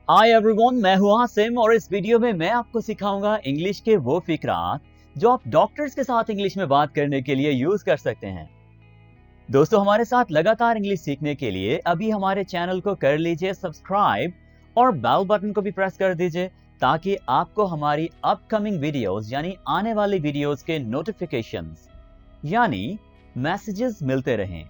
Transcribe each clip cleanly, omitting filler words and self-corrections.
Hi everyone, मैं हूं आसिम और इस वीडियो में मैं आपको सिखाऊंगा इंग्लिश के वो फिकरात जो आप डॉक्टर्स के साथ इंग्लिश में बात करने के लिए यूज कर सकते हैं। दोस्तों, हमारे साथ लगातार इंग्लिश सीखने के लिए अभी हमारे चैनल को कर लीजिए सब्सक्राइब और बेल बटन को भी प्रेस कर दीजिए ताकि आपको हमारी अपकमिंग वीडियोस यानी आने वाली वीडियोस के नोटिफिकेशंस यानी मैसेजेस मिलते रहें।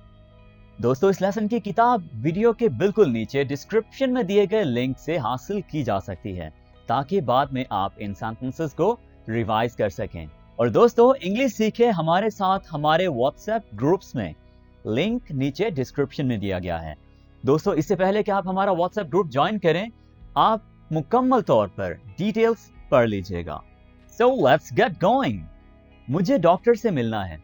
दोस्तों, इस लेसन की किताब वीडियो के बिल्कुल नीचे डिस्क्रिप्शन में दिए गए लिंक से हासिल की जा सकती है ताकि बाद में आप इन सेंटेंसेस को रिवाइज कर सकें। और दोस्तों, इंग्लिश सीखे हमारे साथ हमारे व्हाट्सएप ग्रुप्स में, लिंक नीचे डिस्क्रिप्शन में दिया गया है। दोस्तों, इससे पहले कि आप हमारा व्हाट्सएप ग्रुप ज्वाइन करें, आप मुकम्मल तौर पर डिटेल्स पढ़ लीजिएगा। So let's get going. मुझे डॉक्टर से मिलना है।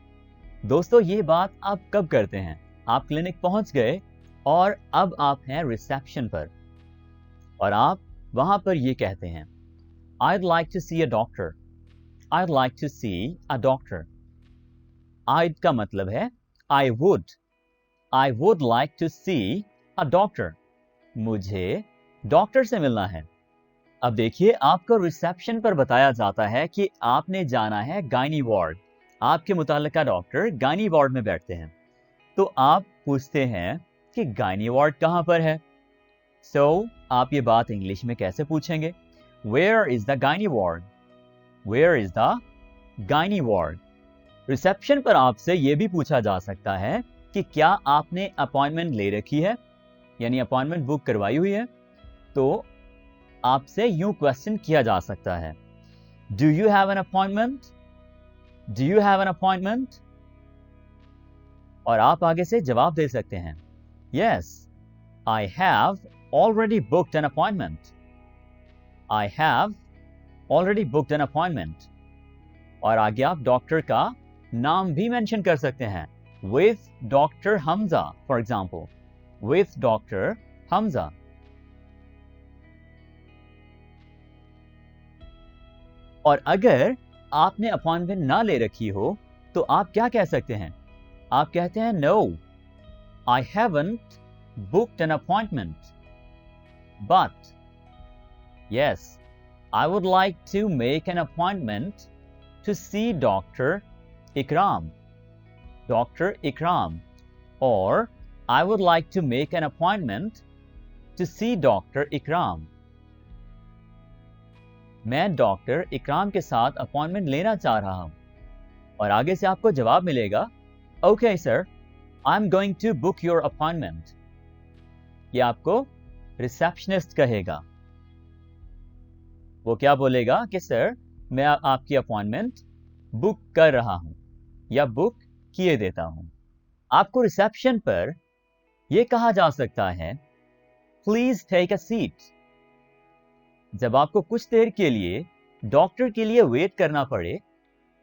दोस्तों, ये बात आप कब करते हैं? आप क्लिनिक पहुंच गए और अब आप हैं रिसेप्शन पर और आप वहां पर ये कहते हैं, I'd like to see a doctor. I'd like to see a doctor. I'd का मतलब है I would. I would like to see a doctor. मुझे डॉक्टर से मिलना है। अब देखिए, आपको रिसेप्शन पर बताया जाता है कि आपने जाना है गायनी वार्ड। आपके मुताल्लिका डॉक्टर गायनी वार्ड में बैठते हैं। तो आप पूछते हैं कि गायनी वार्ड कहां पर है। सो आप ये बात इंग्लिश में कैसे पूछेंगे? Where is the gynae ward? Where is the gynae ward? Reception पर आपसे यह भी पूछा जा सकता है कि क्या आपने अपॉइंटमेंट ले रखी है, यानी अपॉइंटमेंट बुक करवाई हुई है। तो आपसे यूं क्वेश्चन किया जा सकता है, do you have an appointment? Do you have an appointment? और आप आगे से जवाब दे सकते हैं, Yes, I have already booked an appointment. I have already booked an appointment. और आगे आप डॉक्टर का नाम भी मेंशन कर सकते हैं, with Dr. Hamza, for example. With Dr. Hamza. और अगर आपने अपॉइंटमेंट ना ले रखी हो तो आप क्या कह सकते हैं? आप कहते हैं, No, I haven't booked an appointment. But, yes, I would like to make an appointment to see Dr. Ikram. Dr. Ikram. Or, I would like to make an appointment to see Dr. Ikram. मैं doctor इकराम के साथ appointment लेना चाह रहा हूं। और आगे से आपको जवाब मिलेगा, Okay, sir, I'm going to book your appointment. ये आपको रिसेप्शनिस्ट कहेगा। वो क्या बोलेगा कि सर, मैं आपकी अपॉइंटमेंट बुक कर रहा हूं या बुक किए देता हूं। आपको रिसेप्शन पर यह कहा जा सकता है, प्लीज टेक अ सीट। जब आपको कुछ देर के लिए डॉक्टर के लिए वेट करना पड़े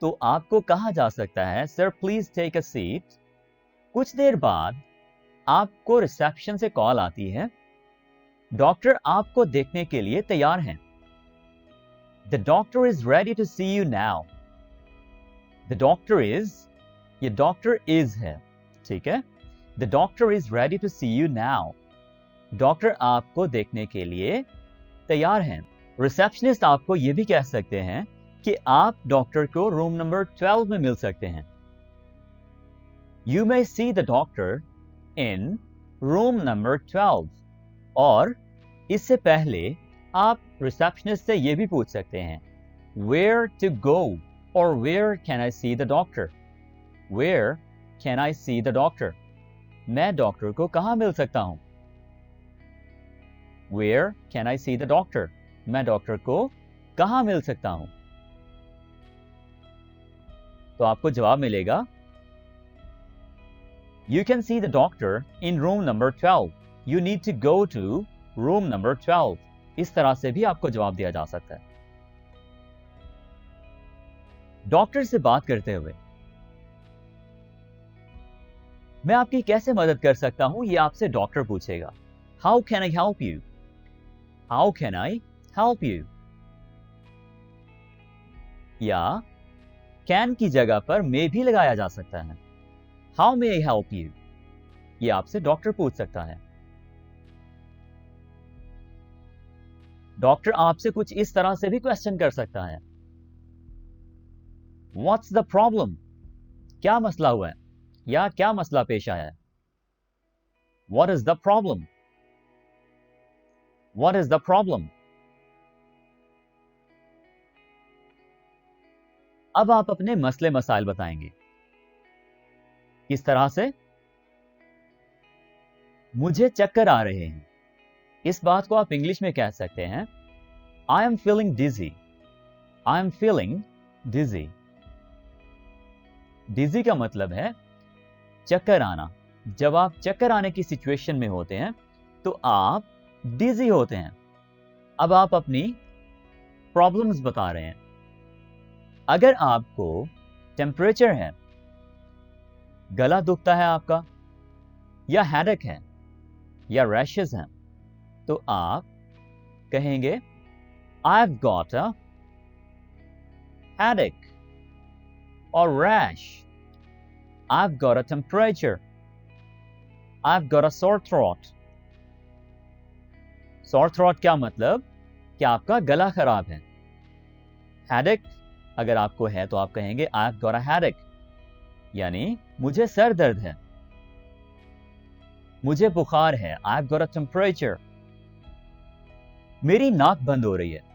तो आपको कहा जा सकता है, sir please take a seat. कुछ देर बाद आपको रिसेप्शन से कॉल आती है, डॉक्टर आपको देखने के लिए तैयार हैं। The doctor is ready to see you now. The doctor is, ये डॉक्टर is है, ठीक है? The doctor is ready to see you now. Doctor आपको देखने के लिए तैयार हैं। रिसेप्शनिस्ट आपको ये भी कह सकते हैं कि आप डॉक्टर को रूम नंबर 12 में मिल सकते हैं। You may see the doctor in room number 12. और इससे पहले आप रिसेप्शनिस्ट से यह भी पूछ सकते हैं, Where to go or where can I see the doctor? Where can I see the doctor? मैं डॉक्टर को कहां मिल सकता हूं? Where can I see the doctor? मैं डॉक्टर को कहां मिल सकता हूं? तो आपको जवाब मिलेगा, You can see the doctor in room number 12. You need to go to room number 12. इस तरह से भी आपको जवाब दिया जा सकता है। डॉक्टर से बात करते हुए, मैं आपकी कैसे मदद कर सकता हूं, यह आपसे डॉक्टर पूछेगा। How can I help you? How can I help you? या can की जगह पर may भी लगाया जा सकता है। How may I help you? ये आपसे डॉक्टर पूछ सकता है। डॉक्टर आपसे कुछ इस तरह से भी क्वेश्चन कर सकता है, व्हाट्स द प्रॉब्लम, क्या मसला हुआ है या क्या मसला पेश आया है। What is the problem, what is the problem. अब आप अपने मसले मसाइल बताएंगे, किस तरह से। मुझे चक्कर आ रहे हैं, इस बात को आप इंग्लिश में कह सकते हैं I am feeling dizzy, I am feeling dizzy. Dizzy का मतलब है चक्कर आना। जब आप चक्कर आने की सिचुएशन में होते हैं तो आप डिजी होते हैं। अब आप अपनी प्रॉब्लम्स बता रहे हैं। अगर आपको टेम्परेचर है, गला दुखता है आपका, या हेडेक है, या रैशेस हैं, तो आप कहेंगे I've got a headache or rash. I've got a temperature. I've got a sore throat. Sore throat क्या मतलब कि आपका गला खराब है। Headache अगर आपको है तो आप कहेंगे I've got a headache, यानी मुझे सर दर्द है। मुझे बुखार है, I've got a temperature. मेरी नाक बंद हो रही है।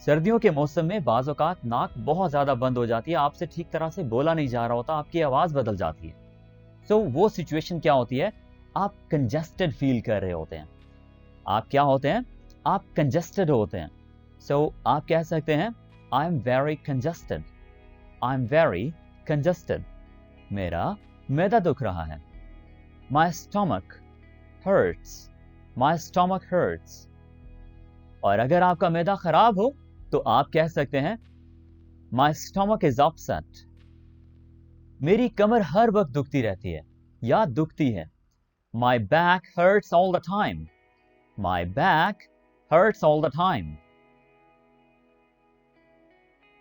सर्दियों के मौसम में बाज़ औक़ात नाक बहुत ज्यादा बंद हो जाती है, आपसे ठीक तरह से बोला नहीं जा रहा होता, आपकी आवाज बदल जाती है। सो वो सिचुएशन क्या होती है, आप कंजेस्टेड फील कर रहे होते हैं। आप क्या होते हैं, आप कंजेस्टेड होते हैं। सो आप कह सकते हैं I am very congested, I am very congested. मेरा मैदा दुख रहा है, my stomach hurts, my stomach hurts. और अगर आपका मैदा खराब हो तो आप कह सकते हैं माई स्टमक इज अपसेट, मेरी कमर हर वक्त दुखती रहती है या दुखती है। My back hurts all the time, my back hurts all the time.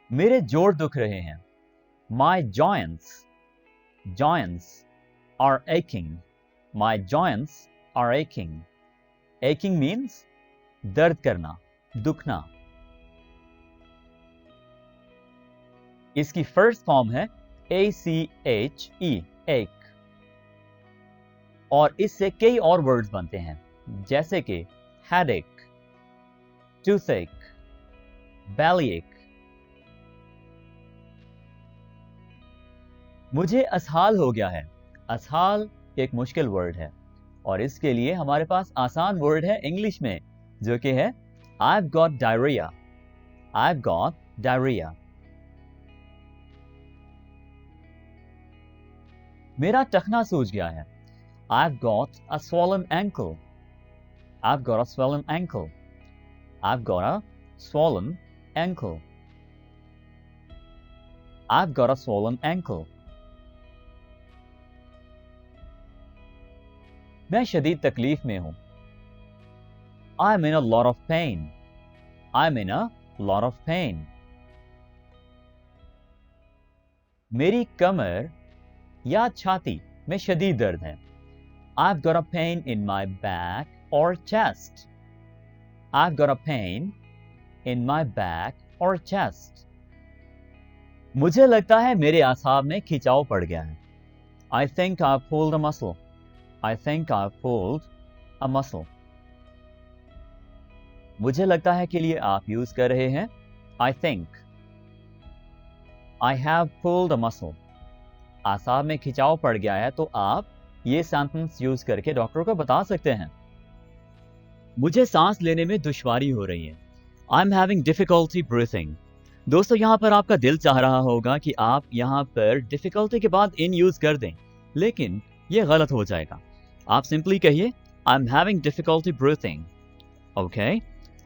मेरे जोड़ दुख रहे हैं, my joints, joints are aching, my joints are aching. Aching means दर्द करना, दुखना। इसकी फर्स्ट फॉर्म है ACHE, एक। और इससे कई और वर्ड्स बनते हैं, जैसे कि headache, toothache, bellyache। मुझे असहाल हो गया है। असहाल एक मुश्किल वर्ड है और इसके लिए हमारे पास आसान वर्ड है इंग्लिश में, जो कि है I've got diarrhea, I've got diarrhea। मेरा टखना सूज गया है, I've got a swollen ankle, I've got a swollen ankle, I've got a swollen ankle, I've got a swollen ankle। मैं शदीद तकलीफ में हूं, I'm in a lot of pain, I'm in a lot of pain। मेरी कमर या छाती में शदीद दर्द है, I've got a pain in my back or chest, I've got a pain in my back or chest। मुझे लगता है मेरे आसाब में खिंचाव पड़ गया है, I think I've pulled a muscle, I think I've pulled a muscle। मुझे लगता है के लिए आप यूज कर रहे हैं I think। I have pulled a muscle, आसाब में खिंचाव पड़ गया है, तो आप ये सेंटेंस यूज करके डॉक्टर को बता सकते हैं। मुझे सांस लेने में दुश्वारी हो रही है, I am having difficulty breathing. दोस्तों यहाँ पर आपका दिल चाह रहा होगा कि आप यहाँ पर डिफिकल्टी के बाद इन यूज कर दें, लेकिन ये गलत हो जाएगा। आप सिंपली कहिए I am having difficulty breathing. Okay,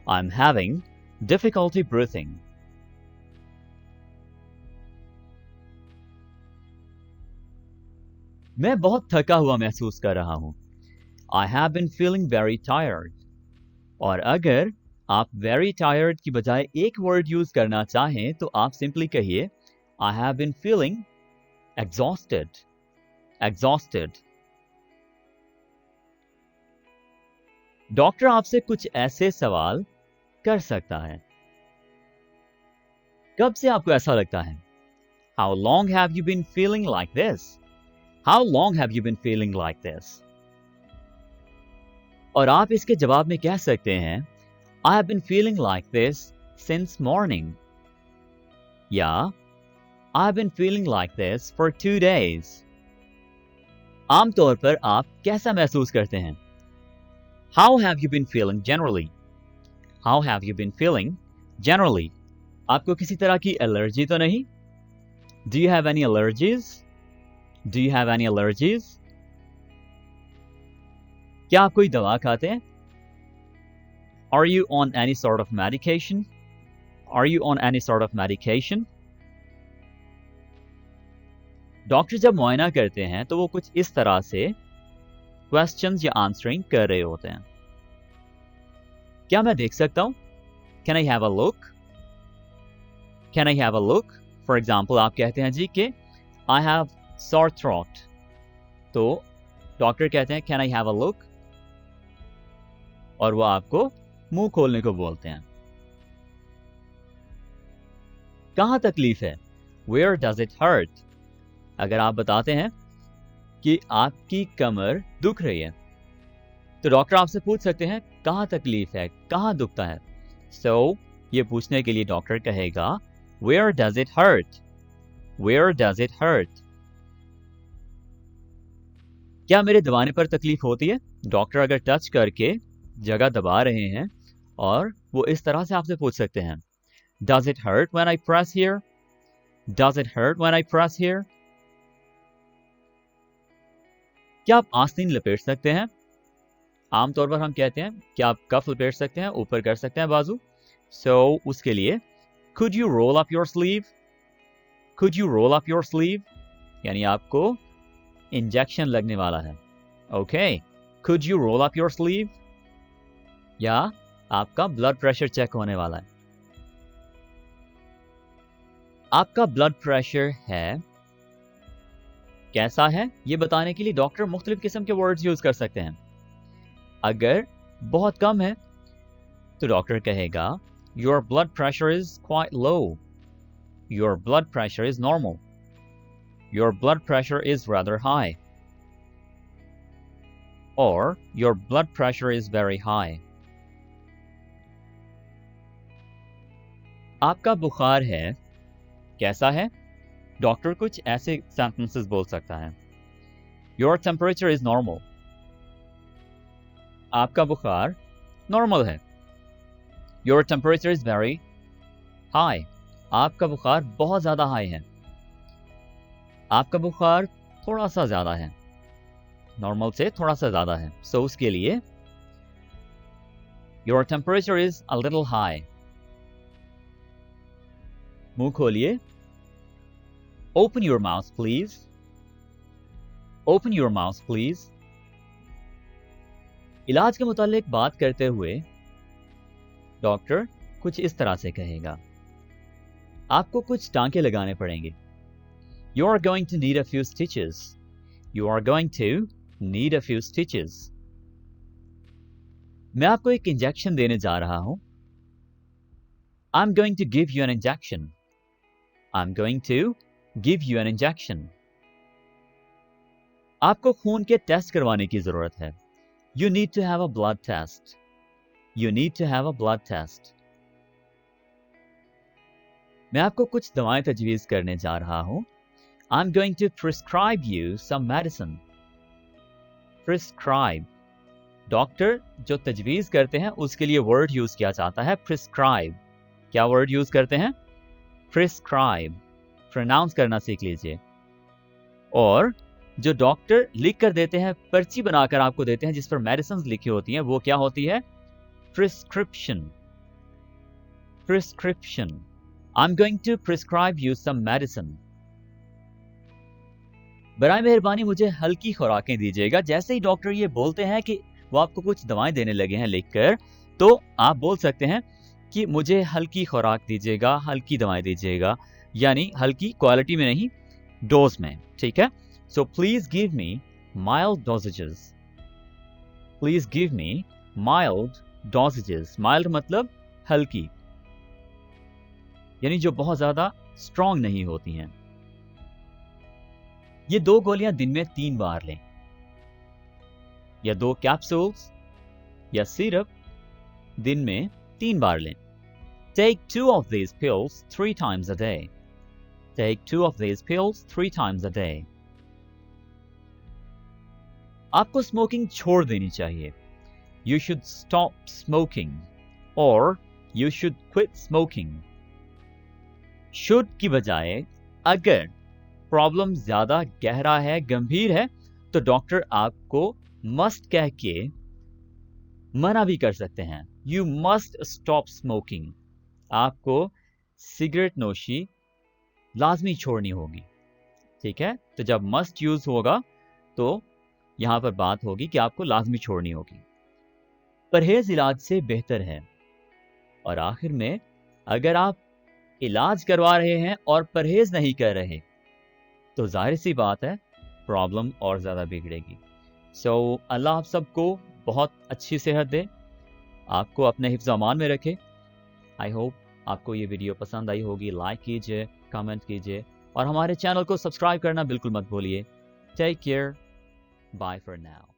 I am having difficulty breathing. मैं बहुत थका हुआ महसूस कर रहा हूं, I have been feeling very tired। और अगर आप very tired की बजाय एक वर्ड यूज करना चाहें तो आप सिंपली कहिए I have been feeling exhausted, exhausted। Doctor आपसे कुछ ऐसे सवाल कर सकता है। कब से आपको ऐसा लगता है? How long have you been feeling like this? How long have you been feeling like this? और आप इसके जवाब में कह सकते हैं I have been feeling like this since morning. या I have been feeling like this for 2 days. आमतौर पर आप कैसा महसूस करते हैं? How have you been feeling generally? How have you been feeling generally? आपको किसी तरह की एलर्जी तो नहीं? Do you have any allergies? Do you have any allergies? क्या आप कोई दवा खाते हैं? Are you on any sort of medication? Are you on any sort of medication? Doctor जब मुआयना करते हैं तो वो कुछ इस तरह से क्वेश्चंस या आंसरिंग कर रहे होते हैं। क्या मैं देख सकता हूं? Can I have a look? Can I have a look? For example, आप कहते हैं जी कि I have sore throat. तो डॉक्टर कहते हैं Can I have a look? और वो आपको मुंह खोलने को बोलते हैं। कहां तकलीफ है? Where does it hurt? अगर आप बताते हैं कि आपकी कमर दुख रही है तो डॉक्टर आपसे पूछ सकते हैं कहां तकलीफ है, कहां दुखता है। So, ये पूछने के लिए डॉक्टर कहेगा Where does it hurt? Where does it hurt? क्या मेरे दबाने पर तकलीफ होती है? डॉक्टर अगर टच करके जगह दबा रहे हैं और वो इस तरह से आपसे पूछ सकते हैं Does it hurt when I press here? Does it hurt when I press here? क्या आप आस्तीन लपेट सकते हैं? आमतौर पर हम कहते हैं क्या आप कफ लपेट सकते हैं, ऊपर कर सकते हैं बाजू। So, उसके लिए Could you roll up your sleeve? Could you roll up your sleeve? यानी आपको इंजेक्शन लगने वाला है। Okay. Could you roll up your sleeve? या आपका ब्लड प्रेशर चेक होने वाला है। आपका ब्लड प्रेशर है कैसा है ये बताने के लिए डॉक्टर मुख्तलिफ किस्म के वर्ड्स यूज कर सकते हैं। अगर बहुत कम है तो डॉक्टर कहेगा Your blood pressure is quite low. Your blood pressure is normal. Your blood pressure is rather high. Or your blood pressure is very high. आपका बुखार है कैसा है? डॉक्टर कुछ ऐसे सेंटेंसेस बोल सकता है Your temperature is normal. आपका बुखार नॉर्मल है Your temperature is very high. आपका बुखार बहुत ज़्यादा हाई है आपका बुखार थोड़ा सा ज़्यादा है नॉर्मल से थोड़ा सा ज़्यादा है So, उसके लिए Your temperature is a little high. मुंह खोलिए Open your mouth, please. Open your mouth, please. इलाज के मुतालिक बात करते हुए डॉक्टर कुछ इस तरह से कहेगा आपको कुछ टांके लगाने पड़ेंगे You are going to need a few stitches. You are going to need a few stitches. मैं आपको एक इंजेक्शन देने जा रहा हूं I'm going to give you an injection. I'm going to give you an injection. आपको खून के टेस्ट करवाने की जरूरत है You need to have a blood test. You need to have a blood test. मैं आपको कुछ दवाएं तजवीज़ करने जा रहा हूं I'm going to prescribe you some medicine. Prescribe. Doctor जो तजवीज़ करते हैं उसके लिए वर्ड यूज किया जाता है prescribe. क्या वर्ड यूज करते हैं? Prescribe. प्रोनाउंस करना सीख लीजिए। और जो डॉक्टर लिख कर देते हैं, पर्ची बनाकर आपको देते हैं जिस पर मेडिसिन लिखी होती हैं, वो क्या होती है? Prescription. Prescription. I am going to prescribe you some medicine. बराए मेहरबानी मुझे हल्की खुराकें दीजिएगा। जैसे ही डॉक्टर ये बोलते हैं कि वो आपको कुछ दवाएं देने लगे हैं लिखकर, तो आप बोल सकते हैं कि मुझे हल्की खुराक दीजिएगा, हल्की दवाएं दीजिएगा, यानी हल्की क्वालिटी में नहीं, डोज में। ठीक है? So please give me mild dosages. Please give me mild dosages. Mild मतलब हल्की, यानी जो बहुत ज्यादा स्ट्रॉन्ग नहीं होती हैं। ये 2 गोलियां दिन में 3 बार लें, या 2 कैप्सूल्स या सिरप दिन में 3 बार लें। Take 2 of these pills 3 times a day. Take 2 of these pills 3 times a day. आपको स्मोकिंग छोड़ देनी चाहिए। You should stop smoking or you should quit smoking. Should की बजाय अगर प्रॉब्लम ज्यादा गहरा है, गंभीर है, तो डॉक्टर आपको must कह के मना भी कर सकते हैं। You must stop smoking. आपको सिगरेट नोशी लाजमी छोड़नी होगी, ठीक है। तो जब मस्ट यूज होगा तो यहां पर बात होगी कि आपको लाजमी छोड़नी होगी। परहेज इलाज से बेहतर है। और आखिर में, अगर आप इलाज करवा रहे हैं और परहेज नहीं कर रहे, तो जाहिर सी बात है प्रॉब्लम और ज्यादा बिगड़ेगी। सो अल्लाह आप सबको बहुत अच्छी सेहत दे, आपको अपने हिफ्ज़ अमान में रखे। आई होप आपको ये वीडियो पसंद आई होगी। लाइक कीजिए, कमेंट कीजिए और हमारे चैनल को सब्सक्राइब करना बिल्कुल मत भूलिए। Take care, bye for now.